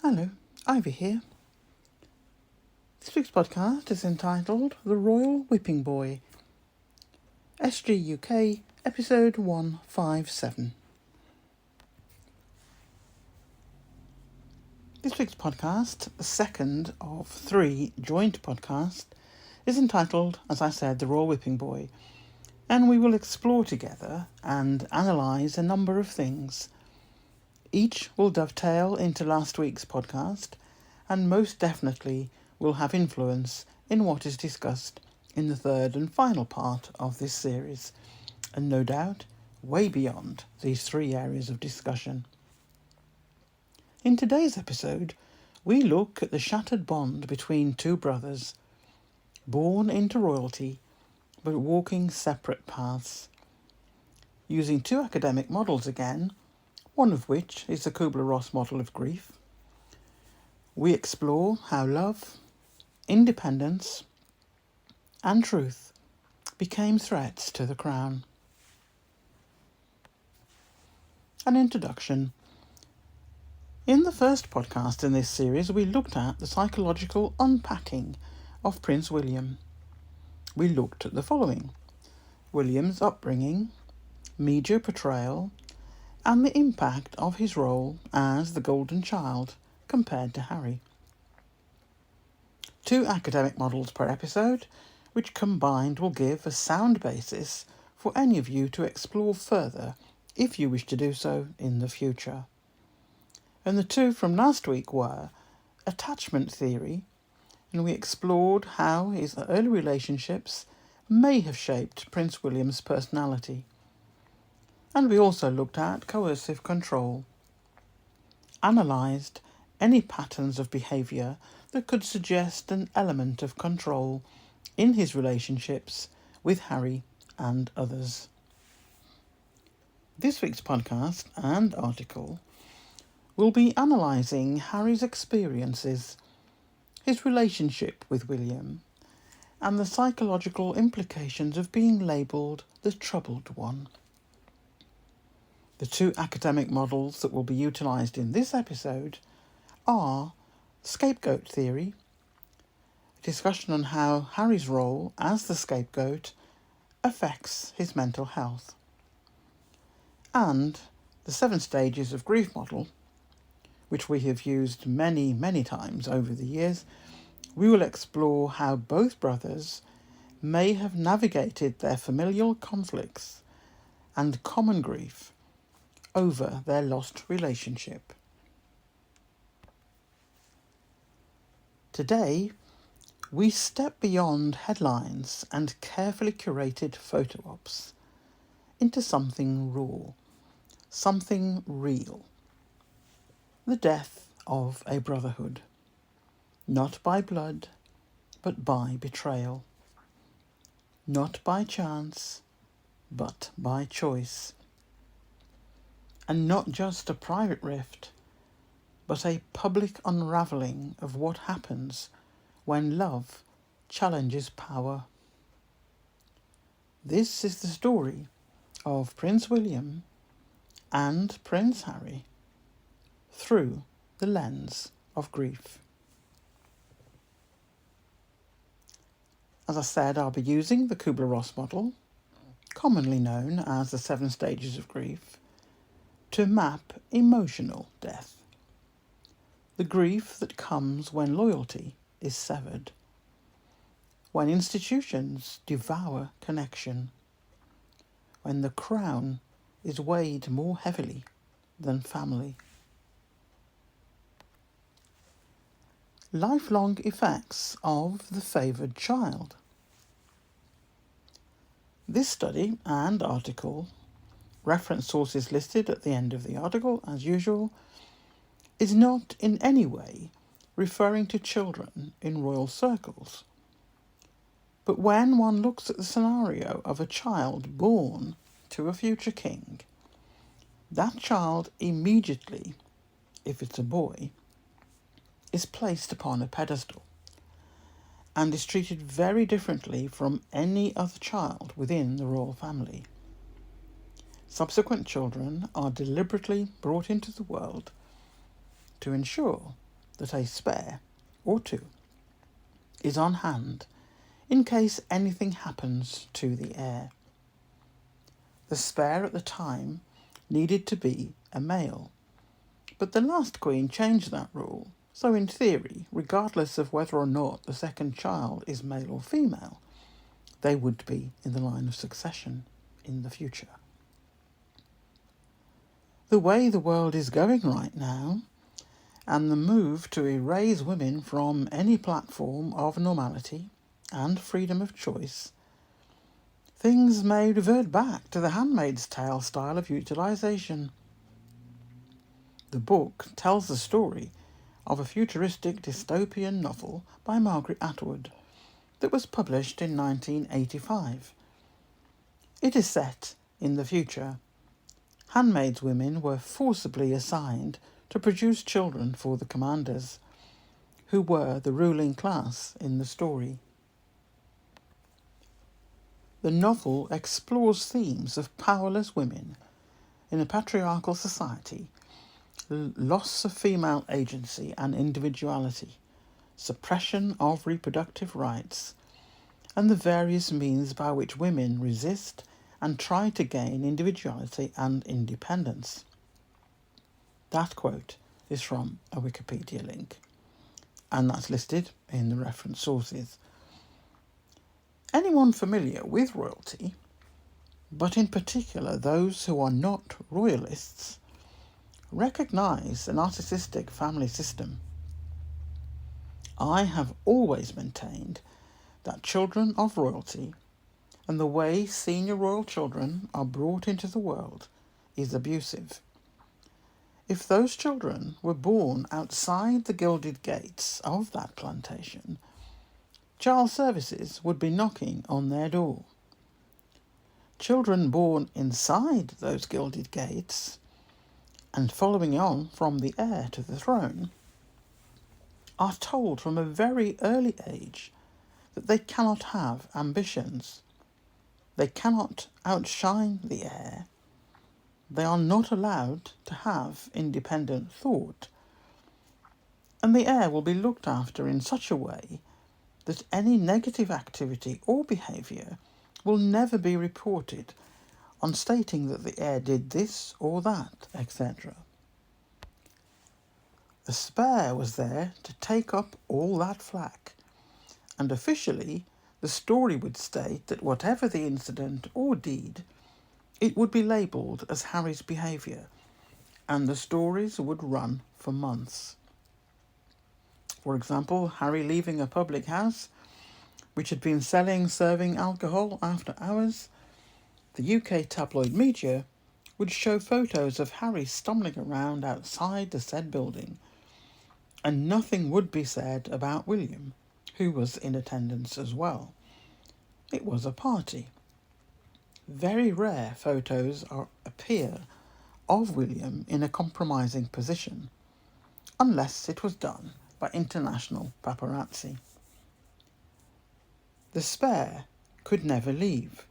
Hello, Ivy here. This week's podcast is entitled The Royal Whipping Boy, SGUK, episode 157. This week's podcast, the second of 3 joint podcasts, is entitled, as I said, The Royal Whipping Boy, and we will explore together and analyse a number of things. Each will dovetail into last week's podcast and most definitely will have influence in what is discussed in the third and final part of this series, and no doubt way beyond these 3 areas of discussion. In today's episode, we look at the shattered bond between 2 brothers, born into royalty but walking separate paths. Using 2 academic models again, one of which is the Kubler-Ross model of grief, we explore how love, independence, and truth became threats to the crown. An introduction. In the first podcast in this series, we looked at the psychological unpacking of Prince William. We looked at the following: William's upbringing, media portrayal, and the impact of his role as the golden child compared to Harry. 2 academic models per episode, which combined will give a sound basis for any of you to explore further if you wish to do so in the future. And the 2 from last week were attachment theory, and we explored how his early relationships may have shaped Prince William's personality. And we also looked at coercive control, analysed any patterns of behaviour that could suggest an element of control in his relationships with Harry and others. This week's podcast and article will be analysing Harry's experiences, his relationship with William, and the psychological implications of being labelled the troubled one. The 2 academic models that will be utilised in this episode are scapegoat theory, a discussion on how Harry's role as the scapegoat affects his mental health, and the 7 stages of grief model, which we have used many times over the years. We will explore how both brothers may have navigated their familial conflicts and common grief over their lost relationship. Today, we step beyond headlines and carefully curated photo ops into something raw, something real. The death of a brotherhood, not by blood, but by betrayal. Not by chance, but by choice. And not just a private rift, but a public unravelling of what happens when love challenges power. This is the story of Prince William and Prince Harry through the lens of grief. As I said, I'll be using the Kubler-Ross model, commonly known as the 7 stages of grief, to map emotional death. The grief that comes when loyalty is severed, when institutions devour connection, when the crown is weighed more heavily than family. Lifelong effects of the favoured child. This study and article, reference sources listed at the end of the article as usual, is not in any way referring to children in royal circles. But when one looks at the scenario of a child born to a future king, that child immediately, if it's a boy, is placed upon a pedestal and is treated very differently from any other child within the royal family. Subsequent children are deliberately brought into the world to ensure that a spare, or two, is on hand in case anything happens to the heir. The spare at the time needed to be a male, but the last queen changed that rule, so in theory, regardless of whether or not the second child is male or female, they would be in the line of succession in the future. The way the world is going right now, and the move to erase women from any platform of normality and freedom of choice, things may revert back to the Handmaid's Tale style of utilisation. The book tells the story of a futuristic dystopian novel by Margaret Atwood that was published in 1985. It is set in the future. Handmaids women were forcibly assigned to produce children for the commanders, who were the ruling class in the story. The novel explores themes of powerless women in a patriarchal society, loss of female agency and individuality, suppression of reproductive rights, and the various means by which women resist and try to gain individuality and independence. That quote is from a Wikipedia link, and that's listed in the reference sources. Anyone familiar with royalty, but in particular those who are not royalists, recognise the narcissistic family system. I have always maintained that children of royalty and the way senior royal children are brought into the world is abusive. If those children were born outside the gilded gates of that plantation, child services would be knocking on their door. Children born inside those gilded gates, and following on from the heir to the throne, are told from a very early age that they cannot have ambitions. They cannot outshine the heir. They are not allowed to have independent thought. And the heir will be looked after in such a way that any negative activity or behaviour will never be reported on stating that the heir did this or that, etc. The spare was there to take up all that flack, and officially the story would state that whatever the incident or deed, it would be labelled as Harry's behaviour, and the stories would run for months. For example, Harry leaving a public house which had been serving alcohol after hours. The UK tabloid media would show photos of Harry stumbling around outside the said building, and nothing would be said about William, who was in attendance as well. It was a party. Very rare photos appear of William in a compromising position, unless it was done by international paparazzi. The spare could never leave,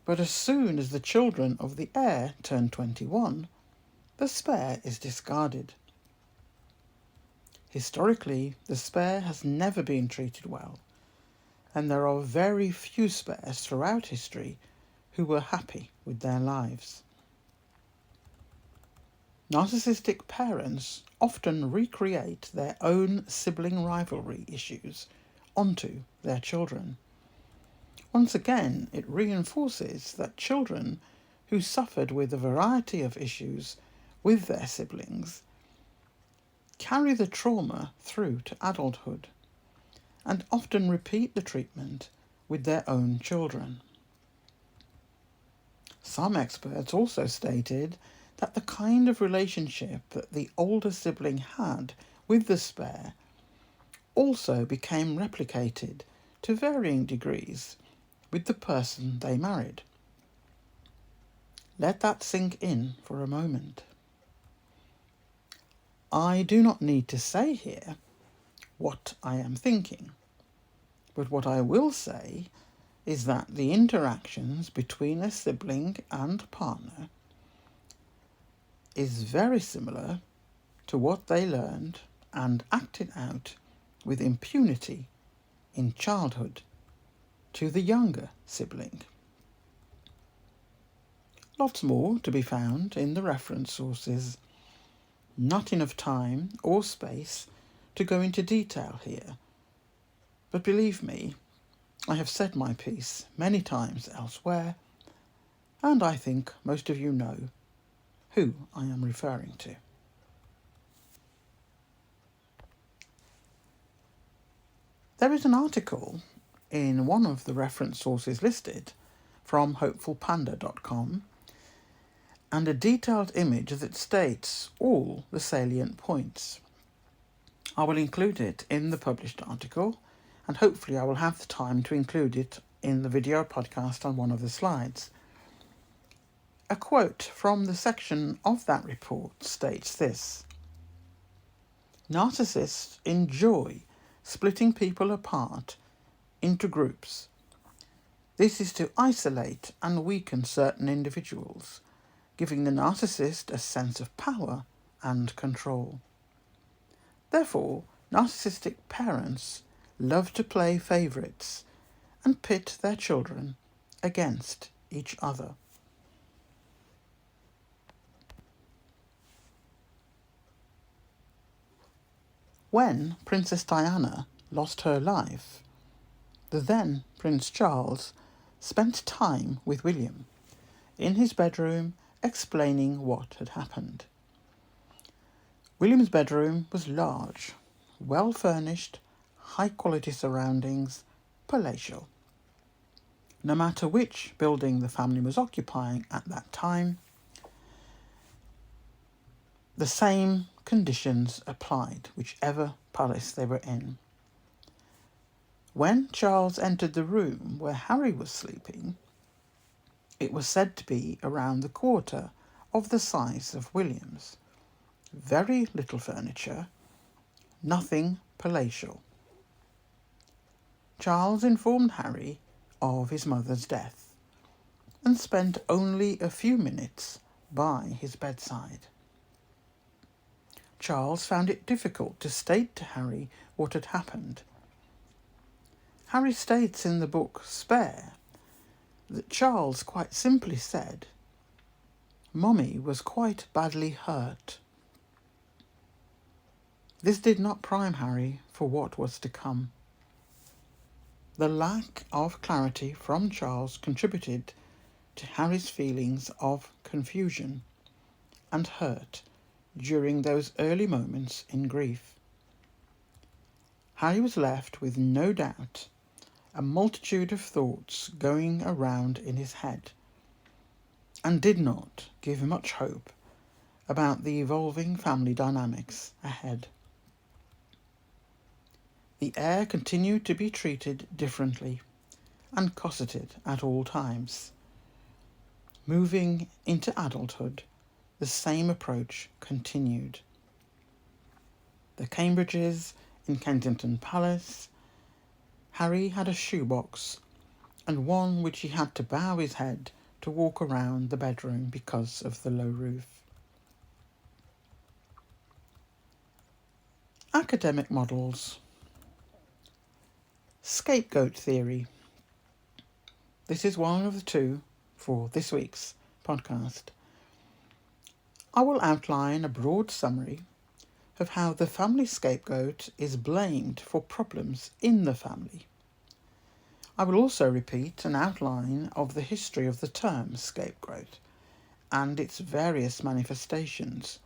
but as soon as the children of the heir turn 21, the spare is discarded. Historically, the spare has never been treated well, and there are very few spares throughout history who were happy with their lives. Narcissistic parents often recreate their own sibling rivalry issues onto their children. Once again, it reinforces that children who suffered with a variety of issues with their siblings carry the trauma through to adulthood and often repeat the treatment with their own children. Some experts also stated that the kind of relationship that the older sibling had with the spare also became replicated to varying degrees with the person they married. Let that sink in for a moment. I do not need to say here what I am thinking, but what I will say is that the interactions between a sibling and partner is very similar to what they learned and acted out with impunity in childhood to the younger sibling. Lots more to be found in the reference sources. Not enough time or space to go into detail here, but believe me, I have said my piece many times elsewhere, and I think most of you know who I am referring to. There is an article in one of the reference sources listed from hopefulpanda.com and a detailed image that states all the salient points. I will include it in the published article, and hopefully I will have the time to include it in the video podcast on one of the slides. A quote from the section of that report states this: "Narcissists enjoy splitting people apart into groups. This is to isolate and weaken certain individuals, giving the narcissist a sense of power and control. Therefore, narcissistic parents love to play favourites and pit their children against each other." When Princess Diana lost her life, the then Prince Charles spent time with William in his bedroom explaining what had happened. William's bedroom was large, well furnished, high quality surroundings, palatial. No matter which building the family was occupying at that time, the same conditions applied, whichever palace they were in. When Charles entered the room where Harry was sleeping, it was said to be around the quarter of the size of William's. Very little furniture, nothing palatial. Charles informed Harry of his mother's death and spent only a few minutes by his bedside. Charles found it difficult to state to Harry what had happened. Harry states in the book Spare that Charles quite simply said, "Mummy was quite badly hurt." This did not prime Harry for what was to come. The lack of clarity from Charles contributed to Harry's feelings of confusion and hurt during those early moments in grief. Harry was left with no doubt a multitude of thoughts going around in his head, and did not give much hope about the evolving family dynamics ahead. The heir continued to be treated differently and cosseted at all times. Moving into adulthood, the same approach continued. The Cambridges in Kensington Palace, Harry had a shoebox and one which he had to bow his head to walk around the bedroom because of the low roof. Academic models. Scapegoat theory. This is one of the two for this week's podcast. I will outline a broad summary of how the family scapegoat is blamed for problems in the family. I will also repeat an outline of the history of the term scapegoat and its various manifestations,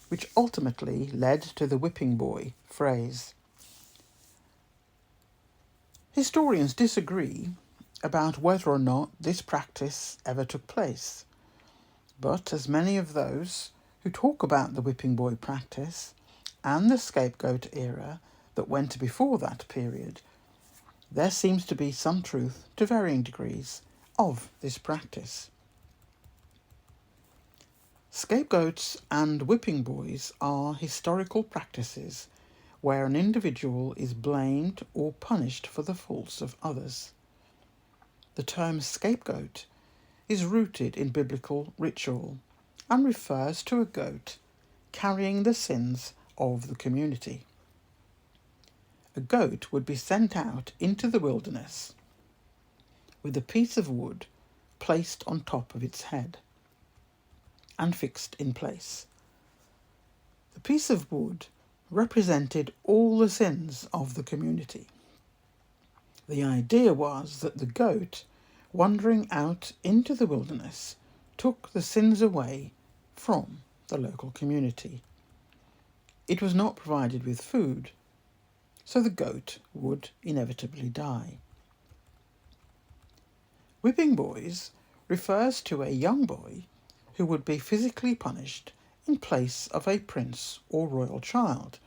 which ultimately led to the whipping boy phrase. Historians disagree about whether or not this practice ever took place, but as many of those who talk about the whipping boy practice and the scapegoat era that went before that period, there seems to be some truth to varying degrees of this practice. Scapegoats and whipping boys are historical practices where an individual is blamed or punished for the faults of others. The term scapegoat is rooted in biblical ritual and refers to a goat carrying the sins of the community. A goat would be sent out into the wilderness with a piece of wood placed on top of its head and fixed in place. The piece of wood represented all the sins of the community. The idea was that the goat, wandering out into the wilderness, took the sins away from the local community. It was not provided with food, so the goat would inevitably die. Whipping boys refers to a young boy who would be physically punished in place of a prince or royal child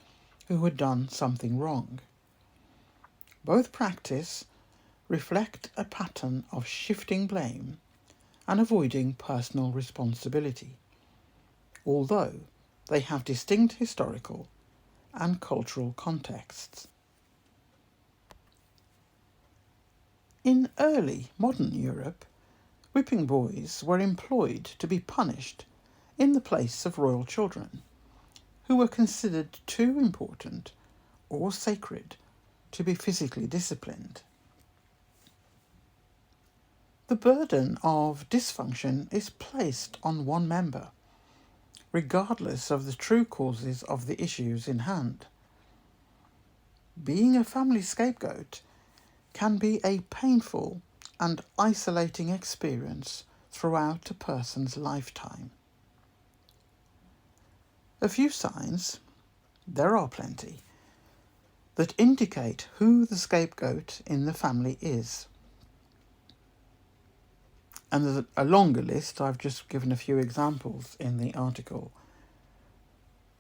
who had done something wrong. Both practice reflect a pattern of shifting blame and avoiding personal responsibility, although they have distinct historical and cultural contexts. In early modern Europe, whipping boys were employed to be punished in the place of royal children, who were considered too important or sacred to be physically disciplined. The burden of dysfunction is placed on one member, regardless of the true causes of the issues in hand. Being a family scapegoat can be a painful and isolating experience throughout a person's lifetime. A few signs, there are plenty, that indicate who the scapegoat in the family is. And there's a longer list. I've just given a few examples in the article,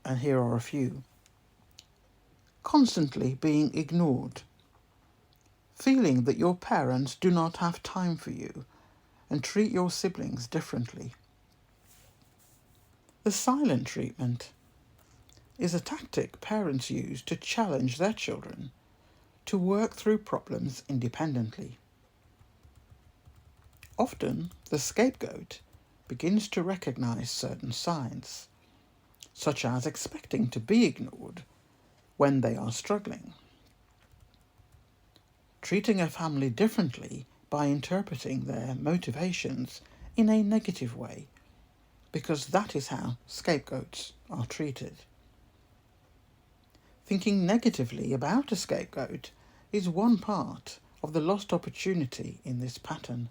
and here are a few. Constantly being ignored, feeling that your parents do not have time for you and treat your siblings differently. The silent treatment is a tactic parents use to challenge their children to work through problems independently. Often, the scapegoat begins to recognize certain signs, such as expecting to be ignored when they are struggling, treating a family differently by interpreting their motivations in a negative way, because that is how scapegoats are treated. Thinking negatively about a scapegoat is one part of the lost opportunity in this pattern.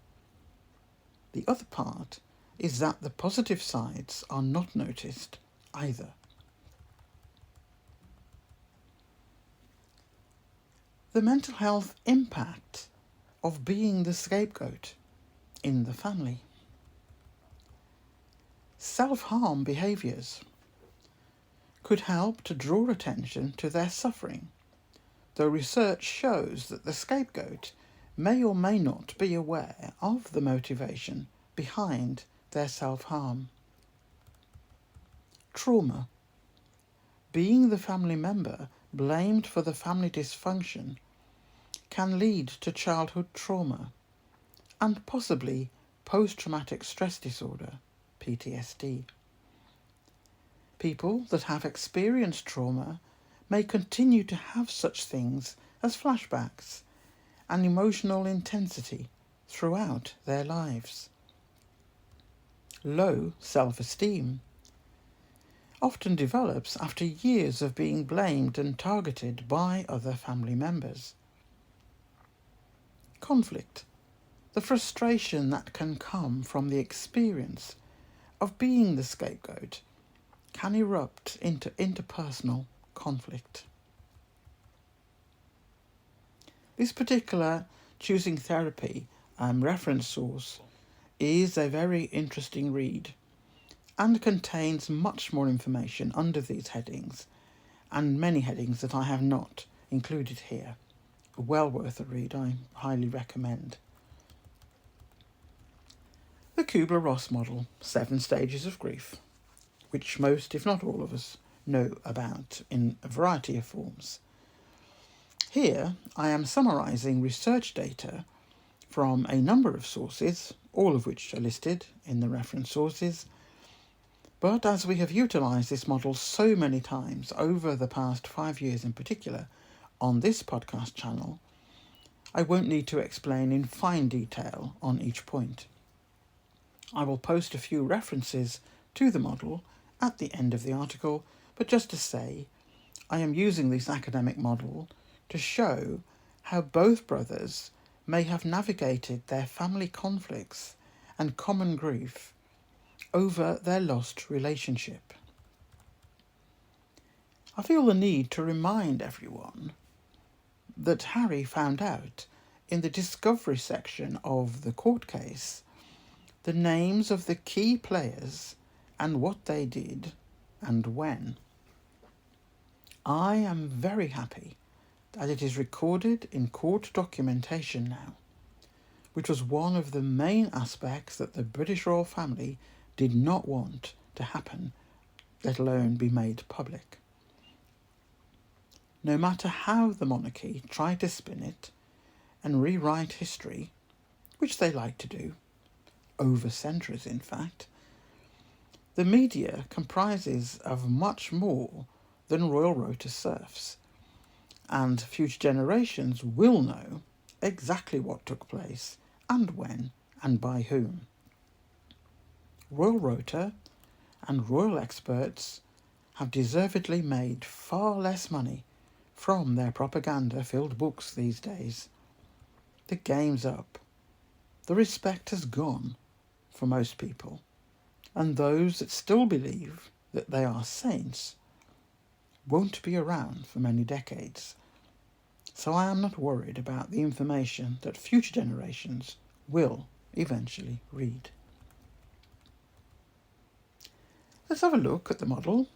The other part is that the positive sides are not noticed either. The mental health impact of being the scapegoat in the family. Self-harm behaviours could help to draw attention to their suffering, though research shows that the scapegoat may or may not be aware of the motivation behind their self-harm. Trauma. Being the family member blamed for the family dysfunction can lead to childhood trauma and possibly post-traumatic stress disorder, PTSD. People that have experienced trauma may continue to have such things as flashbacks and emotional intensity throughout their lives. Low self-esteem often develops after years of being blamed and targeted by other family members. Conflict, the frustration that can come from the experience of being the scapegoat, can erupt into interpersonal conflict. This particular choosing therapy reference source is a very interesting read and contains much more information under these headings and many headings that I have not included here. Well worth a read, I highly recommend. The Kubler-Ross model, 7 stages of grief, which most, if not all of us, know about in a variety of forms. Here I am summarising research data from a number of sources, all of which are listed in the reference sources, But as we have utilised this model so many times over the past 5 years in particular on this podcast channel, I won't need to explain in fine detail on each point. I will post a few references to the model at the end of the article, but just to say, I am using this academic model to show how both brothers may have navigated their family conflicts and common grief over their lost relationship. I feel the need to remind everyone that Harry found out in the discovery section of the court case the names of the key players and what they did and when. I am very happy that it is recorded in court documentation now, which was one of the main aspects that the British royal family did not want to happen, let alone be made public. No matter how the monarchy tried to spin it and rewrite history, which they like to do, over centuries in fact, the media comprises of much more than royal rota serfs, and future generations will know exactly what took place and when and by whom. Royal rota and royal experts have deservedly made far less money from their propaganda-filled books these days. The game's up. The respect has gone for most people, and those that still believe that they are saints won't be around for many decades. So I am not worried about the information that future generations will eventually read. Let's have a look at the model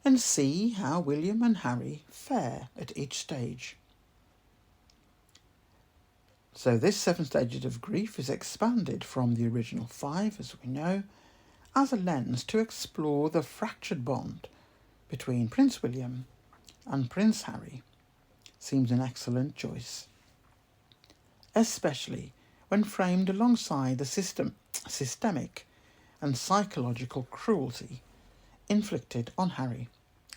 and see how William and Harry fare at each stage. So this 7 stages of grief is expanded from the original 5, as we know, as a lens to explore the fractured bond between Prince William and Prince Harry. Seems an excellent choice, especially when framed alongside the systemic and psychological cruelty inflicted on Harry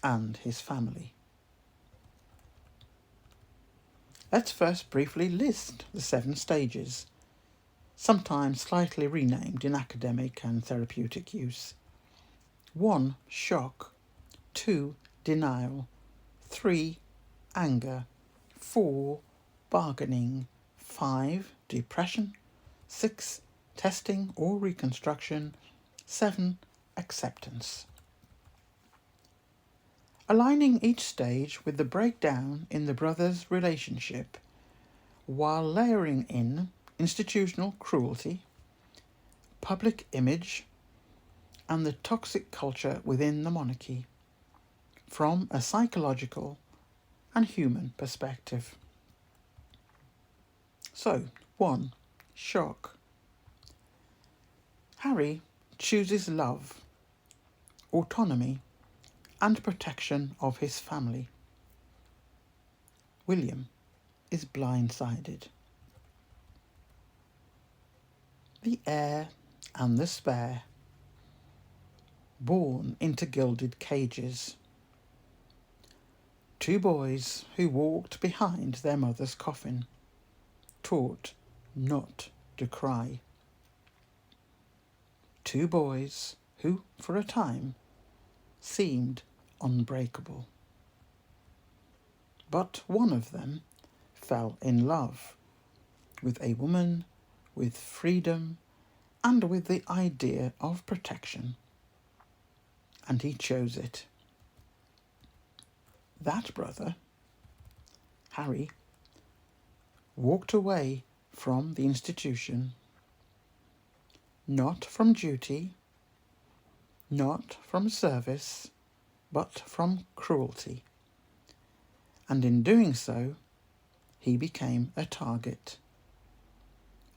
and his family. Let's first briefly list the 7 stages, sometimes slightly renamed in academic and therapeutic use. 1. Shock. 2. Denial. 3. Anger. 4. Bargaining. 5. Depression. 6. Testing or reconstruction. 7. Acceptance. Aligning each stage with the breakdown in the brothers' relationship, while layering in institutional cruelty, public image, and the toxic culture within the monarchy, from a psychological and human perspective. So, 1. Shock. Harry chooses love, autonomy, and protection of his family. William is blindsided. The heir and the spare, born into gilded cages. 2 boys who walked behind their mother's coffin, taught not to cry. 2 boys who, for a time, seemed unbreakable. But one of them fell in love with a woman with freedom and with the idea of protection, and he chose it. That brother, Harry, walked away from the institution, not from duty, not from service, but from cruelty, and in doing so, he became a target,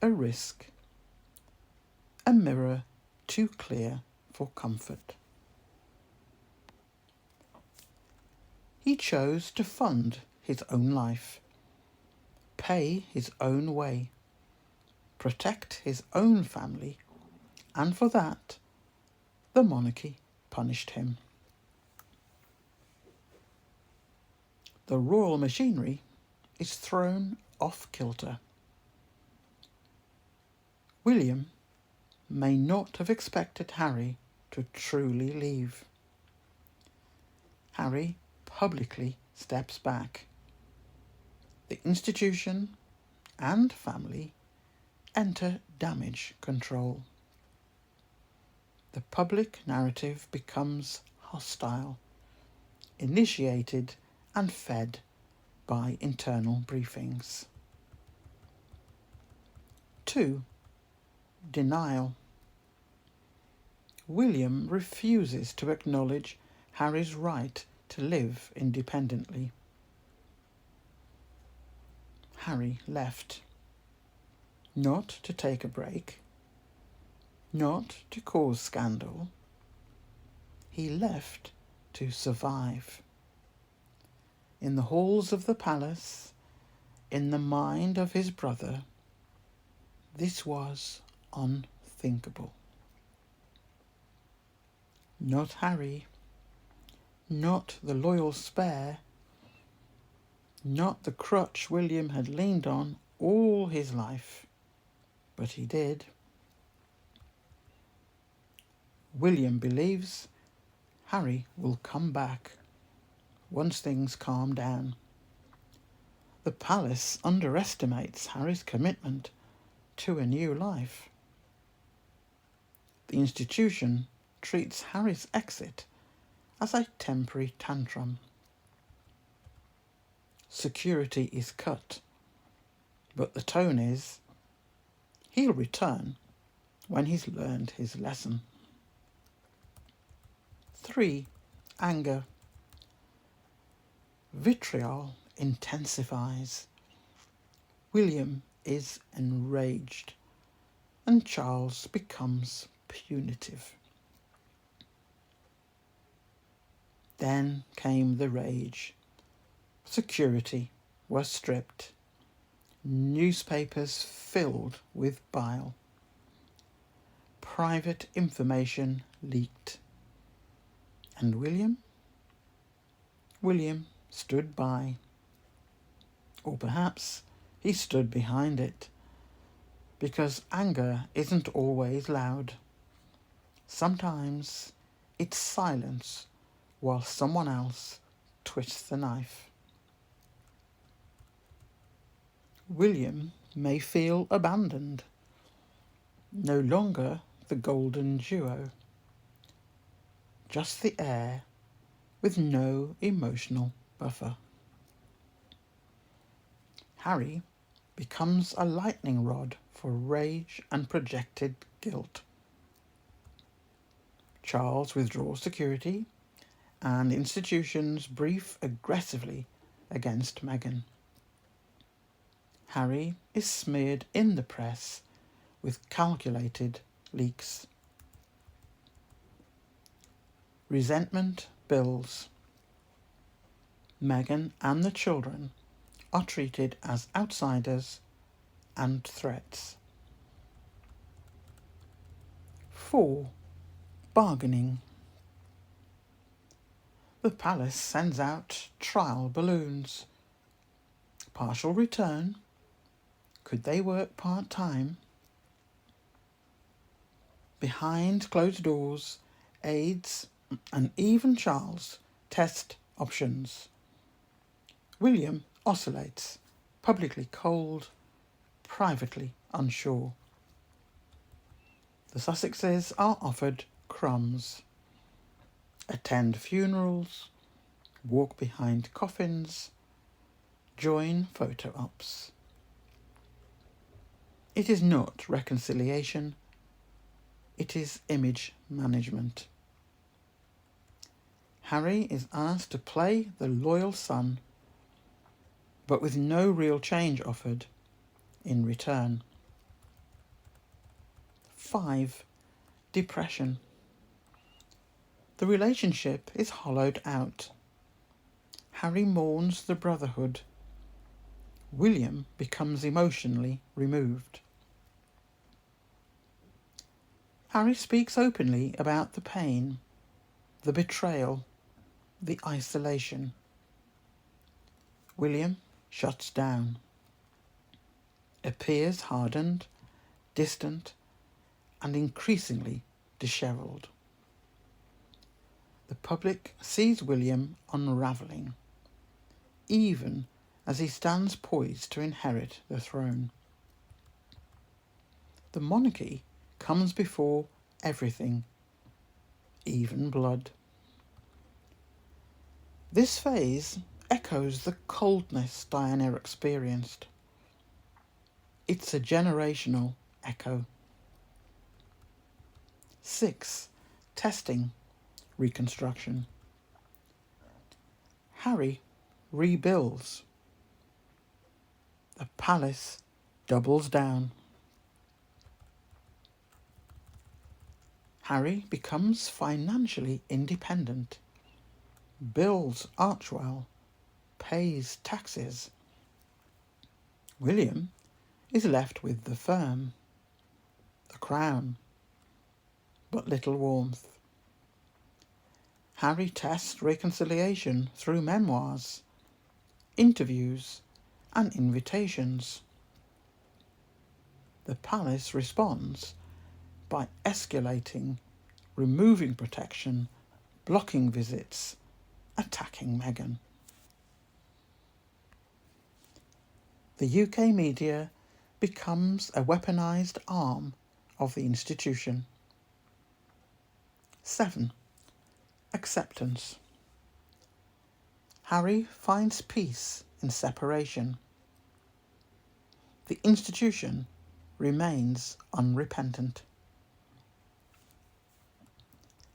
a risk, a mirror too clear for comfort. He chose to fund his own life, pay his own way, protect his own family, and for that, the monarchy punished him. The royal machinery is thrown off kilter. William may not have expected Harry to truly leave. Harry publicly steps back. The institution and family enter damage control. The public narrative becomes hostile, initiated and fed by internal briefings. 2. Denial. William refuses to acknowledge Harry's right to live independently. Harry left, not to take a break, not to cause scandal. He left to survive. In the halls of the palace, in the mind of his brother, this was unthinkable. Not Harry, not the loyal spare, not the crutch William had leaned on all his life, but he did. William believes Harry will come back once things calm down. The palace underestimates Harry's commitment to a new life. The institution treats Harry's exit as a temporary tantrum. Security is cut, but the tone is, he'll return when he's learned his lesson. 3. Anger. Vitriol intensifies. William is enraged, and Charles becomes punitive. Then came the rage. Security was stripped. Newspapers filled with bile. Private information leaked. And William stood by. Or perhaps he stood behind it, because anger isn't always loud. Sometimes it's silence while someone else twists the knife. William may feel abandoned, no longer the golden duo, just the heir with no emotional buffer. Harry becomes a lightning rod for rage and projected guilt. Charles withdraws security, and institutions brief aggressively against Meghan. Harry is smeared in the press with calculated leaks. Resentment builds. Meghan and the children are treated as outsiders and threats. 4. Bargaining. The palace sends out trial balloons. Partial return. Could they work part-time? Behind closed doors, aides and even Charles test options. William oscillates, publicly cold, privately unsure. The Sussexes are offered crumbs. Attend funerals, walk behind coffins, join photo ops. It is not reconciliation, it is image management. Harry is asked to play the loyal son, but with no real change offered in return. 5. Depression. The relationship is hollowed out. Harry mourns the brotherhood. William becomes emotionally removed. Harry speaks openly about the pain. the betrayal, the isolation. William shuts down, appears hardened, distant, and increasingly dishevelled. The public sees William unravelling, even as he stands poised to inherit the throne. The monarchy comes before everything, even blood. This phase echoes the coldness Diana experienced. It's a generational echo. 6. Testing, reconstruction. Harry rebuilds. The palace doubles down. Harry becomes financially independent, builds Archwell, pays taxes. William is left with the firm, the crown, but little warmth. Harry tests reconciliation through memoirs, interviews, and invitations. The palace responds by escalating, removing protection, blocking visits, attacking Meghan. The UK media becomes a weaponised arm of the institution. 7. Acceptance. Harry finds peace in separation. The institution remains unrepentant.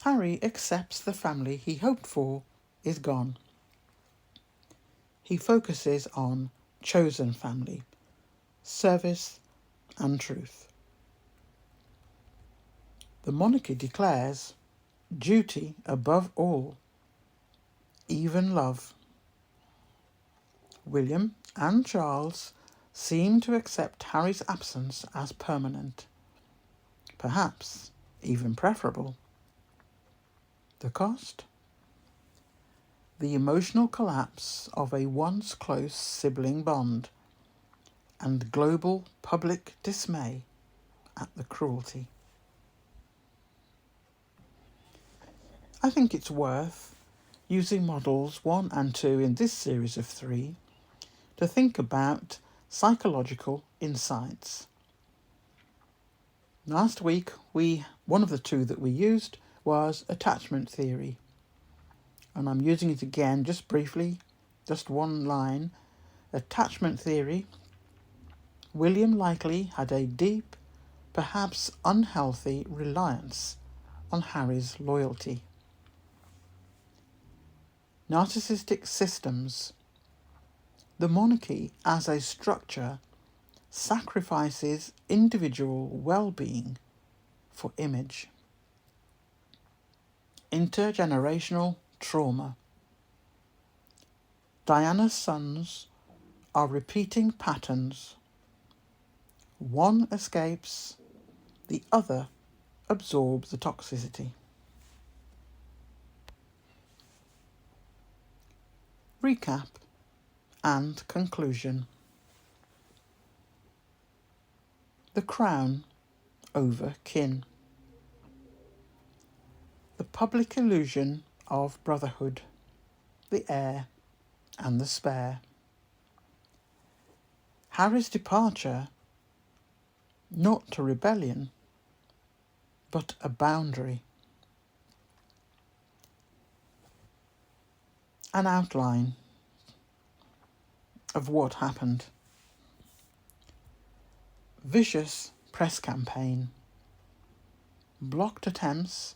Harry accepts the family he hoped for is gone. He focuses on chosen family, service and truth. The monarchy declares duty above all, even love. William and Charles seem to accept Harry's absence as permanent, perhaps even preferable. The cost? The emotional collapse of a once close sibling bond and global public dismay at the cruelty. I think it's worth using models 1 and 2 in this series of 3 to think about psychological insights. Last week, one of the 2 that we used was attachment theory. And I'm using it again just briefly, just one line. Attachment theory. William likely had a deep, perhaps unhealthy reliance on Harry's loyalty. Narcissistic systems. The monarchy as a structure sacrifices individual well-being for image. Intergenerational trauma. Diana's sons are repeating patterns. One escapes, the other absorbs the toxicity. Recap and conclusion. The crown over kin. The public illusion of brotherhood, the heir and the spare. Harry's departure, not to rebellion, but a boundary. An outline of what happened. Vicious press campaign. Blocked attempts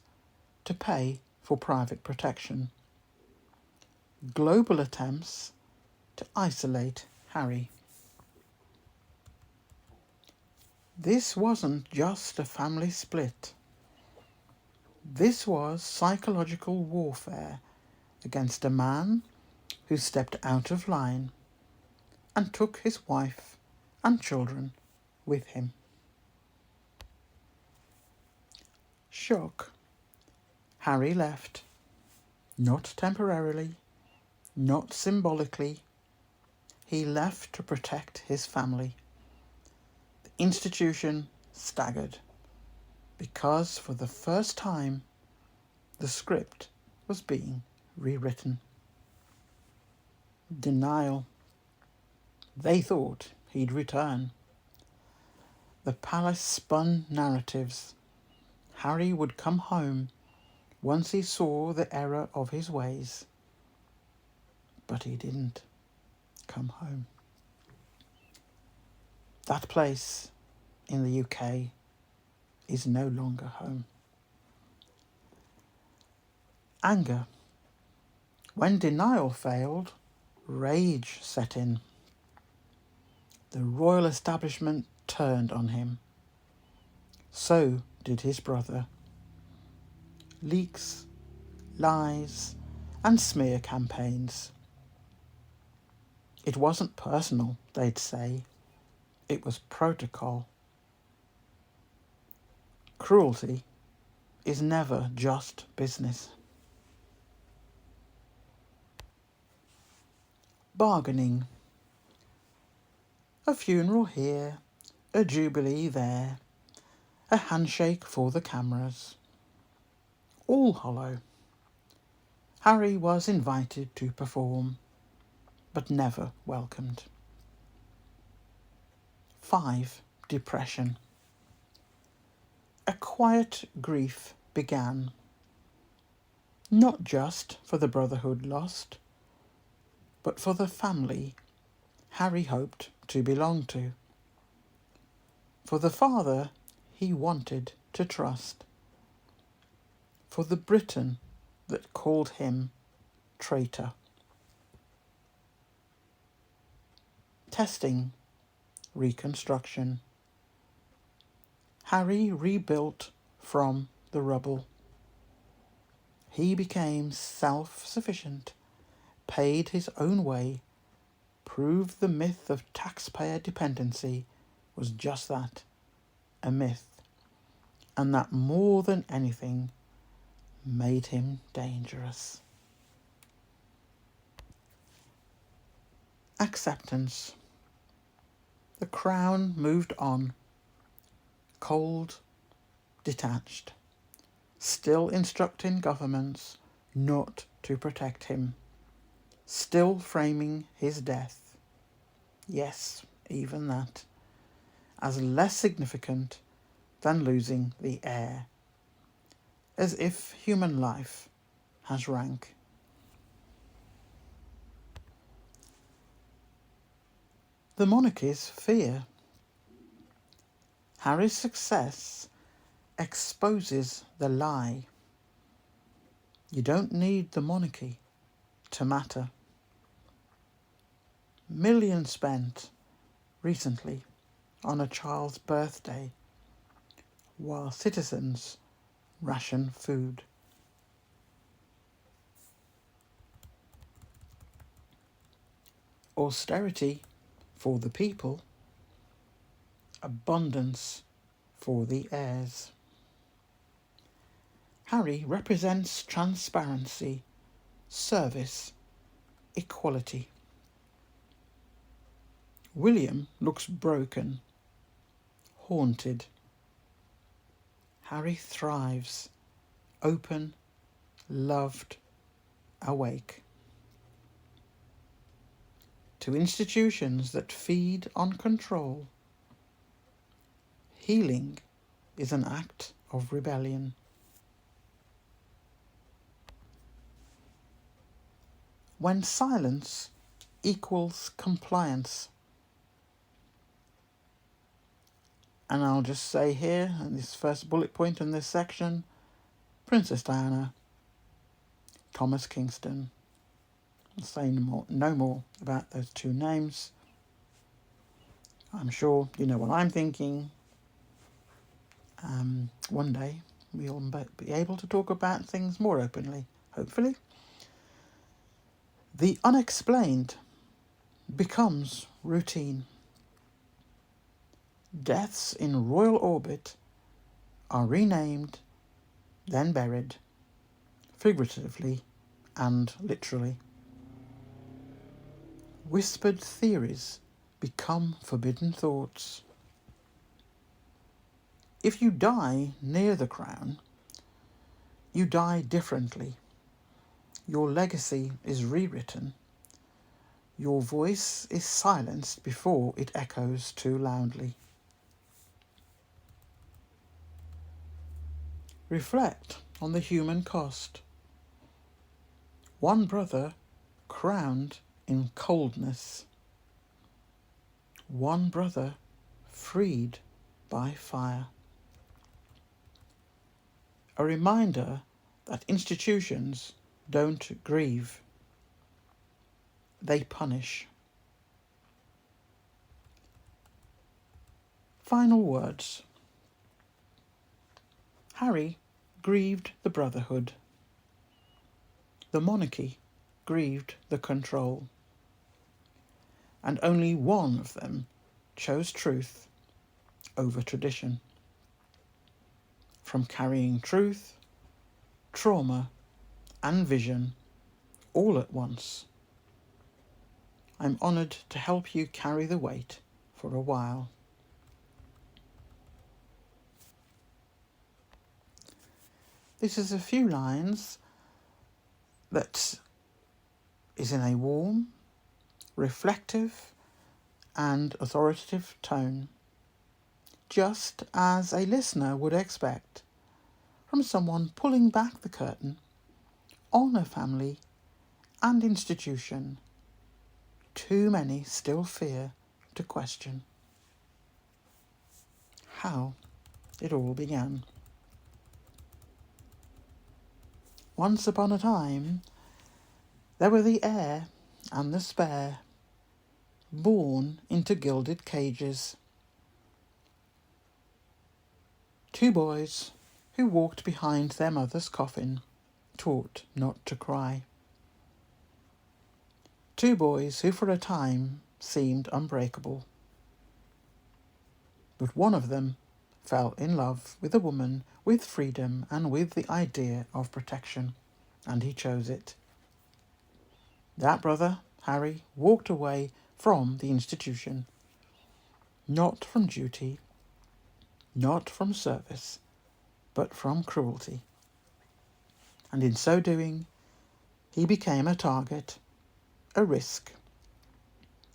to pay for private protection. Global attempts to isolate Harry. This wasn't just a family split. This was psychological warfare against a man who stepped out of line and took his wife and children with him. Shock. Harry left. Not temporarily, not symbolically. He left to protect his family. The institution staggered because for the first time the script was being rewritten. Denial. They thought he'd return. The palace spun narratives. Harry would come home once he saw the error of his ways. But he didn't come home. That place in the UK is no longer home. Anger. When denial failed, rage set in. The royal establishment turned on him. So did his brother. Leaks, lies, and smear campaigns. It wasn't personal, they'd say. It was protocol. Cruelty is never just business. Bargaining. A funeral here, a jubilee there, a handshake for the cameras. All hollow. Harry was invited to perform, but never welcomed. 5. Depression. A quiet grief began, not just for the brotherhood lost, but for the family Harry hoped to belong to, for the father he wanted to trust, for the Britain that called him traitor. Testing. Reconstruction. Harry rebuilt from the rubble. He became self-sufficient, paid his own way, proved the myth of taxpayer dependency was just that, a myth, and that more than anything made him dangerous. Acceptance. The crown moved on, cold, detached, still instructing governments not to protect him, still framing his death, yes, even that, as less significant than losing the heir, as if human life has rank. The monarchy's fear. Harry's success exposes the lie. You don't need the monarchy to matter. Millions spent recently on a child's birthday while citizens ration food. Austerity for the people, abundance for the heirs. Harry represents transparency, service, equality. William looks broken, haunted. Harry thrives, open, loved, awake. To institutions that feed on control, healing is an act of rebellion. When silence equals compliance. And I'll just say here, in this first bullet point in this section, Princess Diana, Thomas Kingston. I'll say no more about those two names. I'm sure you know what I'm thinking. One day we'll be able to talk about things more openly, hopefully. The unexplained becomes routine. Deaths in royal orbit are renamed, then buried, figuratively and literally. Whispered theories become forbidden thoughts. If you die near the crown, you die differently. Your legacy is rewritten. Your voice is silenced before it echoes too loudly. Reflect on the human cost. One brother crowned in coldness. One brother freed by fire. A reminder that institutions don't grieve, they punish. Final words. Harry grieved the brotherhood. The monarchy grieved the control. And only one of them chose truth over tradition. From carrying truth, trauma, and vision all at once. I'm honoured to help you carry the weight for a while. This is a few lines that is in a warm, reflective, and authoritative tone, just as a listener would expect from someone pulling back the curtain on a family and institution too many still fear to question. How it all began. Once upon a time, there were the heir and the spare, born into gilded cages. Two boys who walked behind their mother's coffin, taught not to cry. Two boys who for a time seemed unbreakable. But one of them fell in love with a woman with freedom and with the idea of protection, and he chose it. That brother, Harry, walked away from the institution, not from duty, not from service, but from cruelty. And in so doing, he became a target, a risk,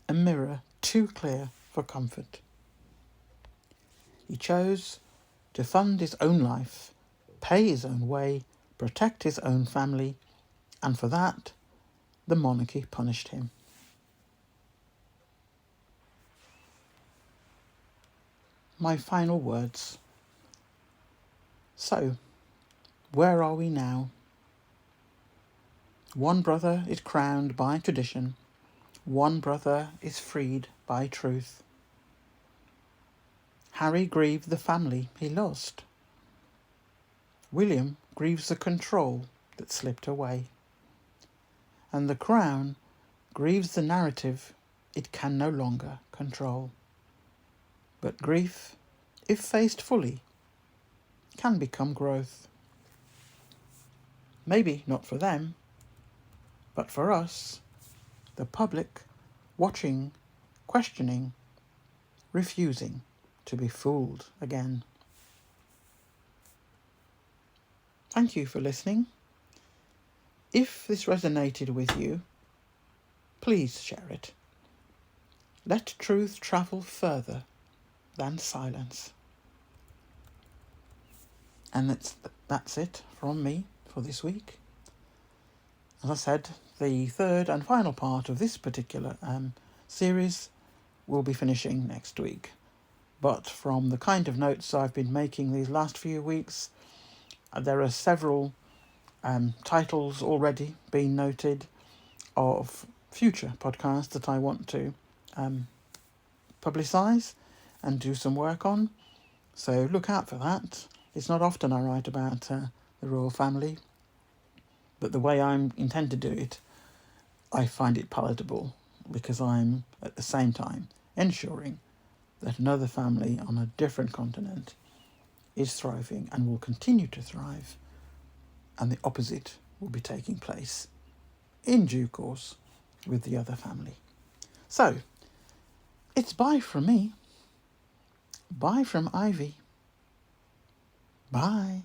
a mirror too clear for comfort. He chose to fund his own life, pay his own way, protect his own family, and for that, the monarchy punished him. My final words. So, where are we now? One brother is crowned by tradition. One brother is freed by truth. Harry grieved the family he lost. William grieves the control that slipped away. And the crown grieves the narrative it can no longer control. But grief, if faced fully, can become growth. Maybe not for them, but for us, the public, watching, questioning, refusing to be fooled again. Thank you for listening. If this resonated with you, please share it. Let truth travel further than silence. And that's it from me for this week. As I said, the third and final part of this particular series will be finishing next week. But from the kind of notes I've been making these last few weeks, there are several titles already being noted of future podcasts that I want to publicise and do some work on. So look out for that. It's not often I write about the royal family, but the way I intend to do it, I find it palatable because I'm at the same time ensuring that another family on a different continent is thriving and will continue to thrive, and the opposite will be taking place in due course with the other family. So, it's bye from me. Bye from Ivy. Bye.